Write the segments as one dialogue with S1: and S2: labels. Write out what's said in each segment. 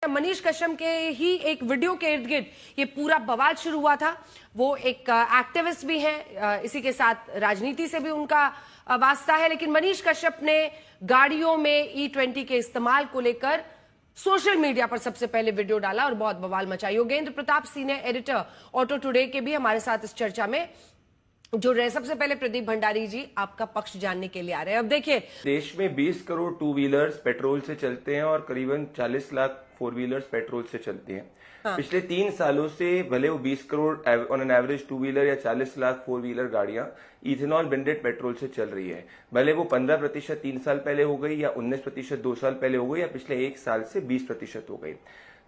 S1: मनीष कश्यप के ही एक वीडियो के इर्द गिर्द ये पूरा बवाल शुरू हुआ था। वो एक एक्टिविस्ट भी हैं, इसी के साथ राजनीति से भी उनका वास्ता है, लेकिन मनीष कश्यप ने गाड़ियों में E20 के इस्तेमाल को लेकर सोशल मीडिया पर सबसे पहले वीडियो डाला और बहुत बवाल मचाई। Yogendra Pratap senior editor auto today के भी हमारे साथ इस चर्चा में जुड़ रहे। सबसे पहले प्रदीप भंडारी जी, आपका पक्ष जानने के लिए आ रहे हैं। अब देखिए,
S2: देश में 20 करोड़ टू व्हीलर्स पेट्रोल से चलते हैं और करीबन 40 लाख फोर व्हीलर्स पेट्रोल से चलते हैं। हाँ। पिछले 3 सालों से भले वो 20 crore on an average two wheeler या 40 लाख फोर व्हीलर गाड़ियां इथेनॉल ब्लेंडेड पेट्रोल से चल रही है। भले वो 15% 3 साल पहले हो गई या 19% 2 साल पहले हो गई या पिछले 1 साल से 20% हो गई।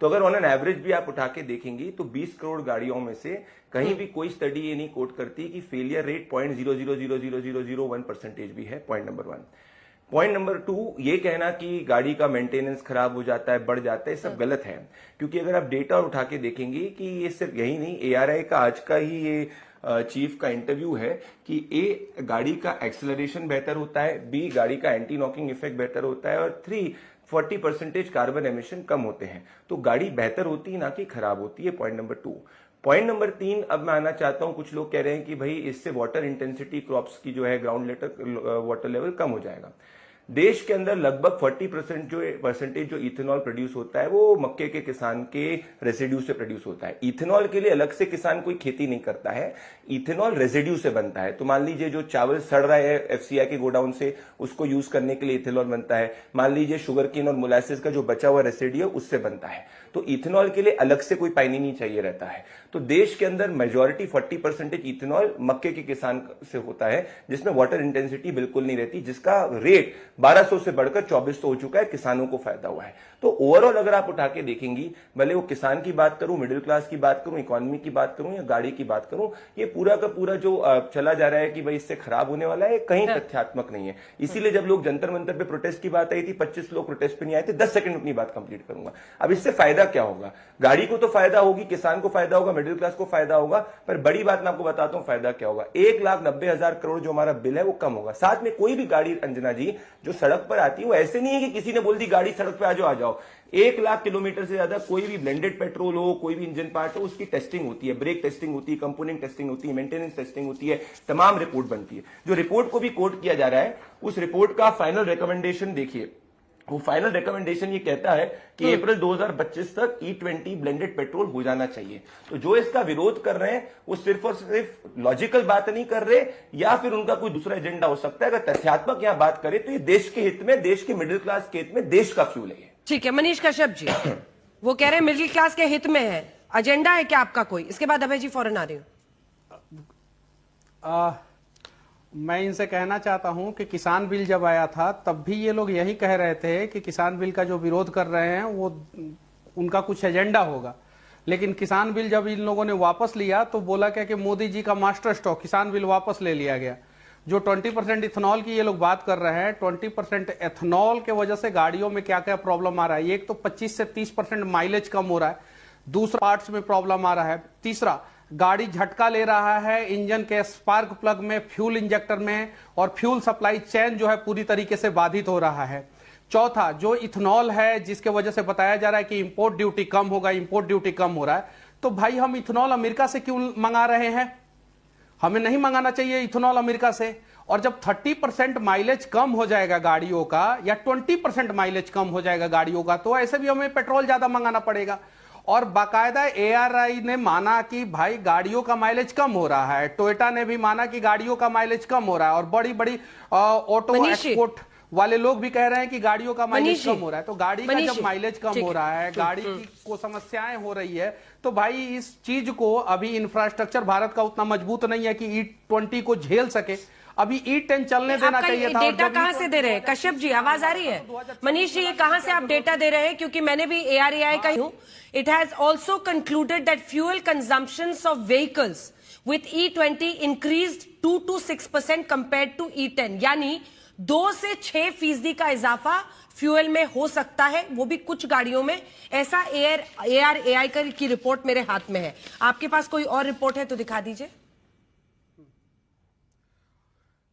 S2: तो अगर ऑन एन एवरेज भी आप उठा के देखेंगी तो 20 करोड़ गाड़ियों में से कहीं भी कोई स्टडी ये नहीं कोट करती कि फेलियर रेट 0.000001% भी है। Point number 1। पॉइंट नंबर 2, ये कहना कि गाड़ी का मेंटेनेंस खराब हो जाता है, बढ़ जाता है, सब गलत है। क्योंकि अगर आप डेटा उठा के देखेंगे कि ये सिर्फ यही नहीं, ARI का आज का ही ये चीफ का इंटरव्यू है कि A, गाड़ी का एक्सेलरेशन बेहतर होता है, B, गाड़ी का एंटी नॉकिंग इफेक्ट बेहतर होता है और 3, 40% कार्बन एमिशन कम होते हैं। तो गाड़ी बेहतर होती है, ना कि खराब होती है। Point number 2। पॉइंट नंबर 3, अब मैं आना चाहता हूं, कुछ लोग कह रहे हैं कि भाई इससे वाटर इंटेंसिटी क्रॉप्स की जो है ग्राउंड वाटर लेवल कम हो जाएगा। देश के अंदर लगभग 40% जो इथेनॉल प्रोड्यूस होता है वो मक्के के किसान के रेसिड्यू से प्रोड्यूस होता है। इथेनॉल के लिए अलग से किसान कोई खेती नहीं करता है, इथेनॉल रेसिड्यू से बनता है। तो मान लीजिए जो चावल सड़ रहा है FCI के गोडाउन से, उसको यूज करने के लिए इथेनॉल बनता है। मान लीजिए शुगर केन और मोलासेस का जो बचा हुआ रेसिड्यू उससे बनता है। तो इथेनॉल के लिए अलग से कोई पानी नहीं चाहिए रहता है। तो देश के अंदर मेजॉरिटी 40% इथेनॉल मक्के के किसान से होता है, जिसमें वाटर इंटेंसिटी बिल्कुल नहीं रहती, जिसका रेट 1200 से बढ़कर 2400 हो चुका है। किसानों को फायदा हुआ है। तो ओवरऑल अगर आप उठा के देखेंगी, भले वो किसान की बात करूं, मिडिल क्लास की बात करूं, इकोनॉमी की बात करूं या गाड़ी की बात करूं, ये पूरा का पूरा जो चला जा रहा है कि भाई इससे खराब होने वाला है, कहीं तथ्यात्मक नहीं है। इसीलिए जब लोग जंतर मंतर पे प्रोटेस्ट की बात आई थी, 25 लोग प्रोटेस्ट पे नहीं आए थे। 10 सेकंड अपनी बात कंप्लीट करूंगा। अब इससे फायदा क्या होगा? गाड़ी को तो फायदा होगी, किसान को फायदा होगा, मिडिल क्लास को फायदा होगा, पर बड़ी बात मैं आपको बताता हूं फायदा क्या होगा। 1,90,000 करोड़ जो हमारा बिल है वो कम होगा। साथ में कोई भी गाड़ी, अंजना जी, जो सड़क पर आती है वो ऐसे नहीं है कि किसी ने बोल दी गाड़ी सड़क पे आ जाओ। 1 लाख किलोमीटर से ज्यादा कोई भी ब्लेंडेड पेट्रोल हो, कोई भी इंजन पार्ट हो, उसकी टेस्टिंग होती है, ब्रेक टेस्टिंग होती है, कंपोनेंट टेस्टिंग होती है, मेंटेनेंस टेस्टिंग होती है, तमाम रिपोर्ट बनती है। जो रिपोर्ट को भी कोट किया जा रहा है, उस रिपोर्ट का फाइनल रिकमेंडेशन देखिए। वो फाइनल रिकमेंडेशन ये कहता है कि अप्रैल 2025 तक E20 ब्लेंडेड पेट्रोल हो जाना चाहिए। तो जो इसका विरोध कर रहे हैं वो सिर्फ और सिर्फ लॉजिकल बात नहीं कर रहे, या फिर उनका कोई दूसरा एजेंडा हो सकता है। अगर तथ्यात्मक यहां बात करें तो ये देश के हित में, देश के मिडिल क्लास के हित में, देश का फ्यूल है।
S1: ठीक है मनीष कश्यप जी, वो कह रहे हैं मिडिल क्लास के हित में है। एजेंडा है क्या आपका कोई? इसके बाद अभय जी फौरन आ रही हूं।
S3: मैं इनसे कहना चाहता हूं कि किसान बिल जब आया था तब भी ये लोग यही कह रहे थे कि किसान बिल का जो विरोध कर रहे हैं वो उनका कुछ एजेंडा होगा। लेकिन किसान बिल जब इन लोगों ने वापस लिया तो बोला क्या कि मोदी जी का मास्टर स्ट्रोक, किसान बिल वापस ले लिया गया। जो 20% इथेनॉल की ये लोग बात कर रहे हैं, 20% एथेनॉल के वजह से गाड़ियों में क्या क्या प्रॉब्लम आ रहा है। एक तो 25 से 30% माइलेज कम हो रहा है, दूसरा पार्ट्स में प्रॉब्लम आ रहा है, तीसरा गाड़ी झटका ले रहा है इंजन के स्पार्क प्लग में, फ्यूल इंजेक्टर में, और फ्यूल सप्लाई चेन जो है पूरी तरीके से बाधित हो रहा है। चौथा, जो इथेनॉल है जिसके वजह से बताया जा रहा है कि इंपोर्ट ड्यूटी कम होगा, इंपोर्ट ड्यूटी कम हो रहा है। तो भाई हम इथेनॉल अमेरिका से क्यों मंगा रहे हैं? हमें नहीं मंगाना चाहिए इथेनॉल अमेरिका से। और जब 30% माइलेज कम हो जाएगा गाड़ियों का, या 20% माइलेज कम हो जाएगा गाड़ियों का, तो ऐसे भी हमें पेट्रोल ज्यादा मंगाना पड़ेगा। और बाकायदा ARI ने माना कि भाई गाड़ियों का माइलेज कम हो रहा है, टोयोटा ने भी माना कि गाड़ियों का माइलेज कम हो रहा है, और बड़ी बड़ी ऑटो एक्सपोर्ट वाले लोग भी कह रहे हैं कि गाड़ियों का माइलेज कम हो रहा है। तो गाड़ी का जब माइलेज कम हो रहा है, गाड़ी की को समस्याएं हो रही है, तो भाई इस चीज को, अभी इंफ्रास्ट्रक्चर भारत का उतना मजबूत नहीं है कि E20 को झेल सके। अभी E10 चलने देना चाहिए था।
S1: डेटा कहां से दे रहे हैं कश्यप जी? आवाज आ रही है? मनीष जी, ये कहां से आप डेटा दे रहे हैं? क्योंकि मैंने भी ARAI का हूं। It has also concluded that fuel consumptions of vehicles with E20 increased 2 to 6% compared to E10, यानी 2 से 6% का इजाफा फ्यूल में हो सकता है, वो भी कुछ गाड़ियों में। ऐसा ARAI की रिपोर्ट मेरे हाथ में है। आपके पास कोई और रिपोर्ट है तो दिखा दीजिए।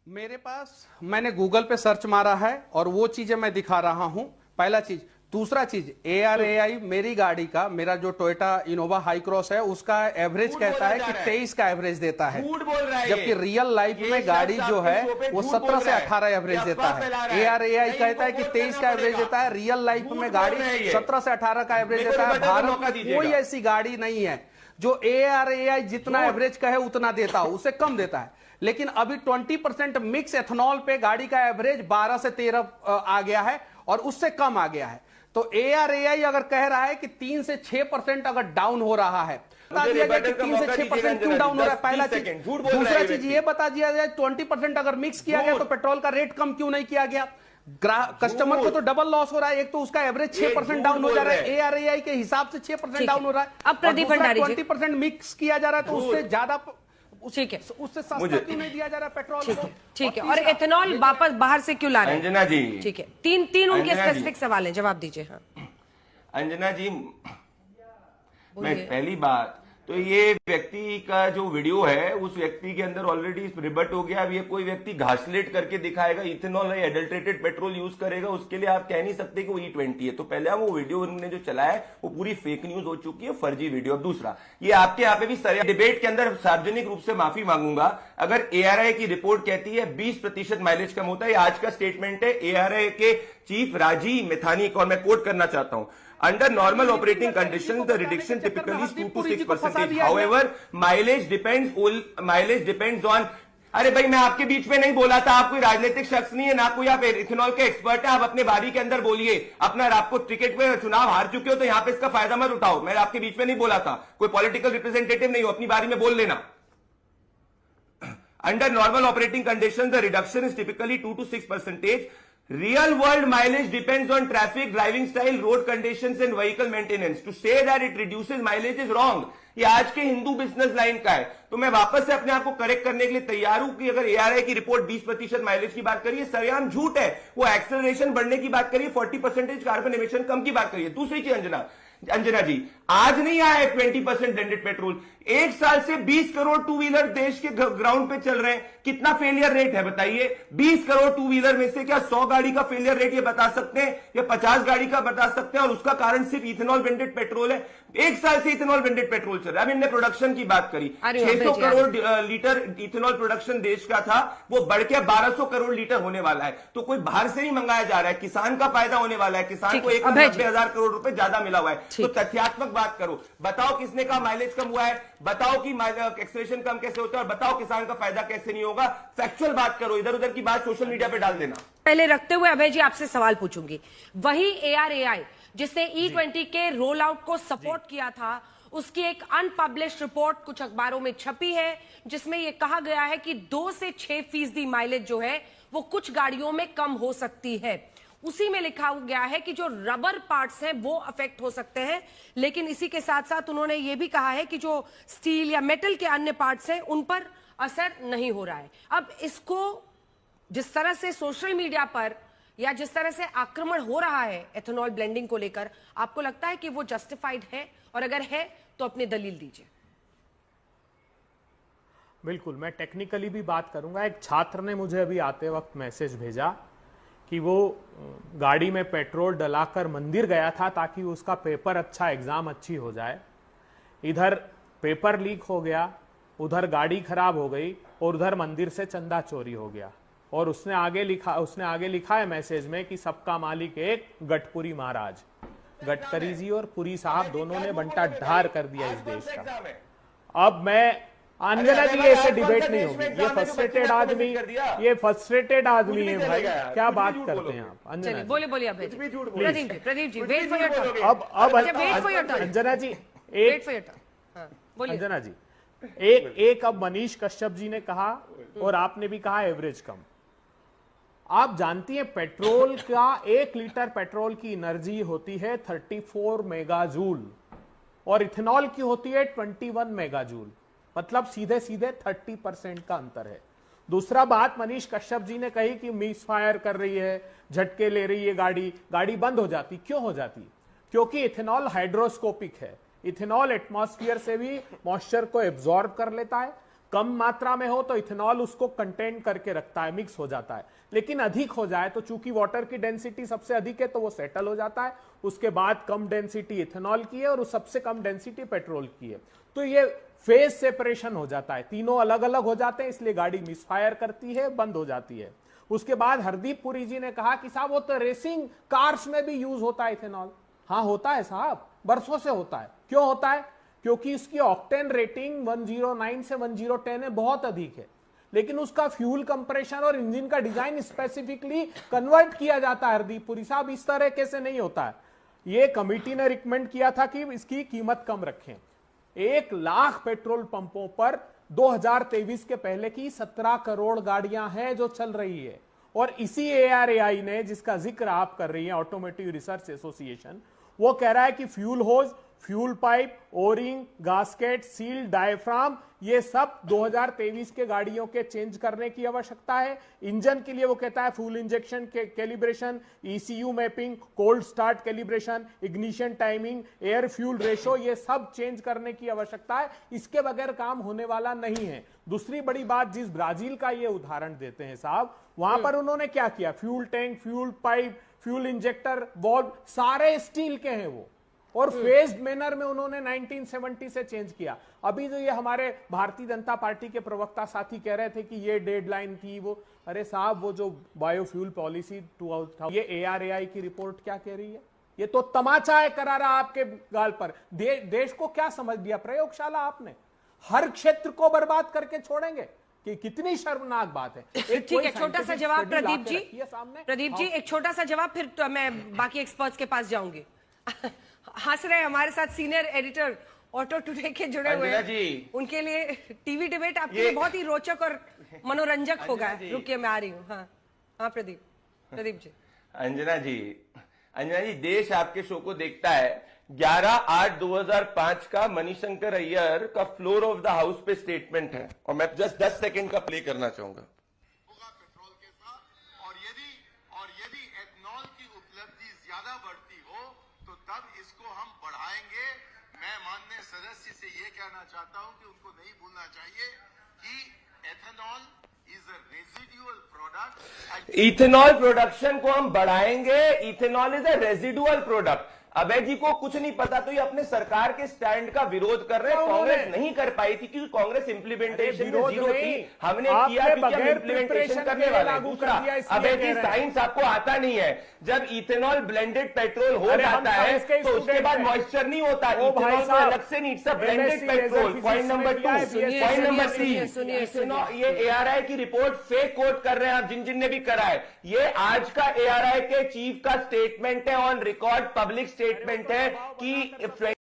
S3: मेरे पास, मैंने गूगल पे सर्च मारा है और वो चीजें मैं दिखा रहा हूं। पहला चीज, दूसरा चीज ARAI मेरी गाड़ी का, मेरा जो टोयोटा इनोवा हाई क्रॉस है उसका एवरेज कहता है कि 23 का एवरेज देता है,
S2: झूठ बोल रहा है,
S3: जबकि रियल लाइफ में गाड़ी जो है वो 17 से 18 एवरेज देता है। ARAI कहता है कि 23 का एवरेज देता है, रियल लाइफ में गाड़ी 17 से 18 का एवरेज देता है। भारत में कोई ऐसी गाड़ी नहीं है जो ARAI जितना एवरेज का है उतना देता हो, उससे कम देता है। लेकिन अभी 20% मिक्स एथेनॉल पे गाड़ी का एवरेज 12 से 13 आ गया है और उससे कम आ गया है। तो ARAI अगर कह रहा है कि 3 से 6% अगर डाउन हो रहा है, बता दिया जाए कि 3 से 6% क्यों डाउन हो रहा है, पहला चीज। दूसरा चीज ये बता दिया जाए 20% अगर मिक्स किया गया तो पेट्रोल का रेट कम क्यों नहीं किया गया। कस्टमर को तो डबल लॉस हो रहा है, एक तो उसका एवरेज 6% डाउन हो जा रहा है, ARAI के हिसाब से 6% डाउन हो रहा है।
S1: अब प्रदीप भंडारी
S3: 20% मिक्स किया जा रहा है तो उससे ज्यादा,
S1: ठीक है,
S3: उससे सस्ता क्यों नहीं दिया जा रहा पेट्रोल को।
S1: ठीक है, और एथेनॉल वापस बाहर से क्यों ला रहे हैं
S2: अंजना जी?
S1: ठीक है, तीन उनके
S2: अंजना जी।
S1: स्पेसिफिक सवाल हैं, जवाब दीजिए। हाँ
S2: अंजना जी, मैं पहली बात तो ये व्यक्ति का जो वीडियो है उस व्यक्ति के अंदर ऑलरेडी रिबट हो गया। अब ये कोई व्यक्ति घासलेट करके दिखाएगा इथेनॉल या एडल्ट्रेटेड पेट्रोल यूज करेगा, उसके लिए आप कह नहीं सकते कि वो E20 है। तो पहले वो वीडियो उन्होंने जो चलाया है वो पूरी फेक न्यूज हो चुकी है, फर्जी वीडियो। अब दूसरा, ये आपके यहाँ पे भी सर डिबेट के अंदर सार्वजनिक रूप से माफी मांगूंगा अगर ARAI की रिपोर्ट कहती है 20% माइलेज कम होता है। आज का स्टेटमेंट है ARAI के चीफ राजीव मेथानी को, और मैं कोट करना चाहता हूं, under normal operating conditions the reduction typically is 2 to 6%. however mileage depends on, अरे भाई मैं आपके बीच में नहीं बोला था, आप कोई राजनीतिक शख्स नहीं है, ना कोई आप इथेनॉल के एक्सपर्ट है। आप अपने बारी के अंदर बोलिए, अपना आपको टिकट पे चुनाव हार चुके हो तो यहाँ पे इसका फायदा मत उठाओ। मैं आपके बीच में नहीं बोला था, कोई पॉलिटिकल रिप्रेजेंटेटिव नहीं हो, अपनी बारी में बोल लेना। Under normal operating conditions the reduction is typically 2 to 6%. Real world mileage depends on traffic, driving style, road conditions and vehicle maintenance. To say that it reduces mileage is wrong. ये आज के हिंदू बिजनेस लाइन का है। तो मैं वापस से अपने आप को करेक्ट करने के लिए तैयार हूं कि अगर ARAI की रिपोर्ट 20% माइलेज की बात करिए, सरयाम झूठ है। वो एक्सेलरेशन बढ़ने की बात करिए, 40% कार्बन एमिशन कम की बात करिए। दूसरी चीज अंजना जी, आज नहीं आया है 20% ब्लेंडेड पेट्रोल। एक साल से 20 करोड़ टू व्हीलर देश के ग्राउंड पे चल रहे हैं। कितना फेलियर रेट है बताइए? 20 करोड़ टू व्हीलर में से क्या 100 गाड़ी का फेलियर रेट ये बता सकते हैं या 50 गाड़ी का बता सकते हैं? और उसका कारण सिर्फ इथेनॉल ब्लेंडेड पेट्रोल है। एक साल से इथेनॉल ब्लेंडेड पेट्रोल चल रहा है। अब इनने प्रोडक्शन की बात करी, 600 करोड़ लीटर इथेनॉल प्रोडक्शन देश का था, वो बढ़ के 1200 करोड़ लीटर होने वाला है। तो कोई बाहर से नहीं मंगाया जा रहा है, किसान का फायदा होने वाला है। किसान को 1,90,000 करोड़ रुपए ज्यादा मिला हुआ है। तो तथ्यात्मक बात करो, बताओ किसने कहा माइलेज कम हुआ है, बताओ कि एक्सेलरेशन कम कैसे होता है, और बताओ किसान का फायदा कैसे नहीं होगा। फैक्चुअल बात करो, इधर उधर की बात सोशल मीडिया पे डाल देना।
S1: पहले रखते हुए अभय जी आपसे सवाल पूछूंगी, वही ARAI जिसने E20 के रोल आउट को सपोर्ट किया था, उसकी एक अनपब्लिश्ड रिपोर्ट कुछ अखबारों में छपी है जिसमें यह कहा गया है कि 2 से 6% माइलेज जो है वो कुछ गाड़ियों में कम हो सकती है। उसी में लिखा गया है कि जो रबर पार्ट्स हैं वो अफेक्ट हो सकते हैं, लेकिन इसी के साथ साथ उन्होंने ये भी कहा है कि जो स्टील या मेटल के अन्य पार्ट्स हैं उन पर असर नहीं हो रहा है। अब इसको जिस तरह से सोशल मीडिया पर या जिस तरह से आक्रमण हो रहा है एथेनॉल ब्लेंडिंग को लेकर, आपको लगता है कि वो जस्टिफाइड है? और अगर है तो अपनी दलील दीजिए।
S4: बिल्कुल, मैं टेक्निकली भी बात करूंगा। एक छात्र ने मुझे अभी आते वक्त मैसेज भेजा कि वो गाड़ी में पेट्रोल डलाकर मंदिर गया था ताकि उसका पेपर अच्छा, एग्जाम अच्छी हो जाए। इधर पेपर लीक हो गया, उधर गाड़ी खराब हो गई और उधर मंदिर से चंदा चोरी हो गया। और उसने आगे लिखा है मैसेज में कि सबका मालिक एक गडकरी महाराज। गडकरी जी और पुरी साहब दोनों ने बंटा ढार कर दिया इस देश का। अब मैं अंजना जी, ऐसे डिबेट नहीं होगी। ये फ्रस्ट्रेटेड आदमी है भाई, क्या बात करते हैं आप? अंजना
S1: बोलिए Pradeep ji wait for your turn.
S4: अब
S1: wait for your turn
S4: Anjana ji,
S1: wait for your turn. बोलिए
S4: अंजना जी, एक अब मनीष कश्यप जी ने कहा और आपने भी कहा एवरेज कम। आप जानती हैं पेट्रोल का 1 लीटर पेट्रोल की एनर्जी होती है 34 मेगाजूल और इथेनॉल की होती है 21 मेगाजूल, मतलब सीधे सीधे 30% का अंतर है। दूसरा बात मनीष कश्यप जी ने कही कि मिस फायर कर रही है, झटके ले रही है गाड़ी बंद हो जाती। क्यों हो जाती? क्योंकि इथेनॉल हाइड्रोस्कोपिक है। इथेनॉल एटमॉस्फेयर से भी मॉइस्चर को एब्जॉर्ब कर लेता है, कम मात्रा में हो तो इथेनॉल उसको कंटेन करके रखता है, मिक्स हो जाता है। लेकिन अधिक हो जाए तो चूंकि वाटर की डेंसिटी सबसे अधिक है तो वो सेटल हो जाता है। उसके बाद कम डेंसिटी इथेनॉल की है और उस सबसे कम डेंसिटी पेट्रोल की है। तो ये फेज सेपरेशन हो जाता है, तीनों अलग अलग हो जाते हैं, इसलिए गाड़ी मिसफायर करती है, बंद हो जाती है। उसके बाद हरदीप पुरी जी ने कहा कि साहब वो तो रेसिंग कार्स में भी यूज होता है इथेनॉल। हाँ होता है साहब, बरसों से होता है। क्यों होता है? क्योंकि इसकी ऑक्टेन रेटिंग 109 से 1010 है, बहुत अधिक है। लेकिन उसका फ्यूल कंप्रेशन और इंजन का डिजाइन स्पेसिफिकली कन्वर्ट किया जाता है। हरदीप पुरी साहब, इस तरह कैसे नहीं होता है। ये कमिटी ने रिकमेंड किया था कि इसकी कीमत कम रखें। 1 लाख पेट्रोल पंपों पर 2023 के पहले की 17 करोड़ गाड़ियां हैं जो चल रही है। और इसी ARAI ने, जिसका जिक्र आप कर रही है, ऑटोमोटिव रिसर्च एसोसिएशन, वो कह रहा है कि fuel hose, fuel pipe, O ring, gasket, seal, diaphragm, ये सब 2023 के गाड़ियों के चेंज करने की आवश्यकता है। इंजन के लिए वो कहता है फ्यूल इंजेक्शन के calibration, ECU mapping, cold start calibration, ignition timing, air fuel ratio, ये सब चेंज करने की आवश्यकता है। इसके बगैर काम होने वाला नहीं है। दूसरी बड़ी बात, जिस ब्राजील का ये उदाहरण देते हैं साहब, वहां पर उन्होंने क्या किया, fuel tank, fuel pipe, fuel injector, valve सारे स्टील के हैं वो, और फेज्ड मैनर में उन्होंने 1970 से चेंज किया। अभी जो ये हमारे भारतीय जनता पार्टी के प्रवक्ता साथी कह रहे थे कि ये डेडलाइन थी, वो, अरे साहब वो जो बायोफ्यूल पॉलिसी 2000, ये ARAI की रिपोर्ट क्या कह रही है? ये तो तमाचा है करारा आपके गाल पर। देश को क्या समझ लिया प्रयोगशाला आपने? हर क्षेत्र को बर्बाद करके छोड़ेंगे कि कितनी शर्मनाक बात है।
S1: ठीक है, छोटा सा जवाब प्रदीप जी। प्रदीप जी, एक छोटा सा जवाब, फिर तो मैं बाकी एक्सपर्ट्स के पास जाऊंगी। हंस रहे हमारे साथ सीनियर एडिटर ऑटो टुडे के जुड़े हुए हैं, उनके लिए टीवी डिबेट आपके लिए बहुत ही रोचक और मनोरंजक होगा। रुकिए, मैं आ रही हूँ। हाँ प्रदीप जी।
S2: अंजना जी, देश आपके शो को देखता है। 11/8/2005 का मणिशंकर अय्यर का फ्लोर ऑफ द हाउस पे स्टेटमेंट है, और मैं जस्ट 10 सेकंड का प्ले करना चाहूंगा।
S5: पेट्रोल के साथ, और यदि एथनॉल की उपलब्धि ज्यादा बढ़ती हो तो तब इसको हम बढ़ाएंगे। मैं माननीय सदस्य से ये कहना चाहता हूं कि उनको नहीं भूलना चाहिए कि ethanol is a residual product.
S2: Ethanol production को हम बढ़ाएंगे। Ethanol is a residual product. Abhay ji को कुछ नहीं पता, तो ये अपने सरकार के स्टैंड का विरोध कर रहे हैं। कांग्रेस नहीं कर पाई थी क्योंकि कांग्रेस इंप्लीमेंटेशन में जीरो थी। हमने किया क्योंकि हम इंप्लीमेंटेशन करने वाले हैं। दूसरा, अभय जी साइंस आपको आता नहीं है। जब इथेनॉल ब्लेंडेड पेट्रोल हो जाता है तो उसके बाद मॉइस्चर नहीं होता, इथेनॉल तो अलग से नहीं, सब blended petrol. Point number 2। Point number 3, ये ARAI की रिपोर्ट फेक कोट कर रहे हैं आप, जिन ने भी करा है। ये आज का ARAI के चीफ का स्टेटमेंट है, ऑन रिकॉर्ड पब्लिक स्टेटमेंट है कि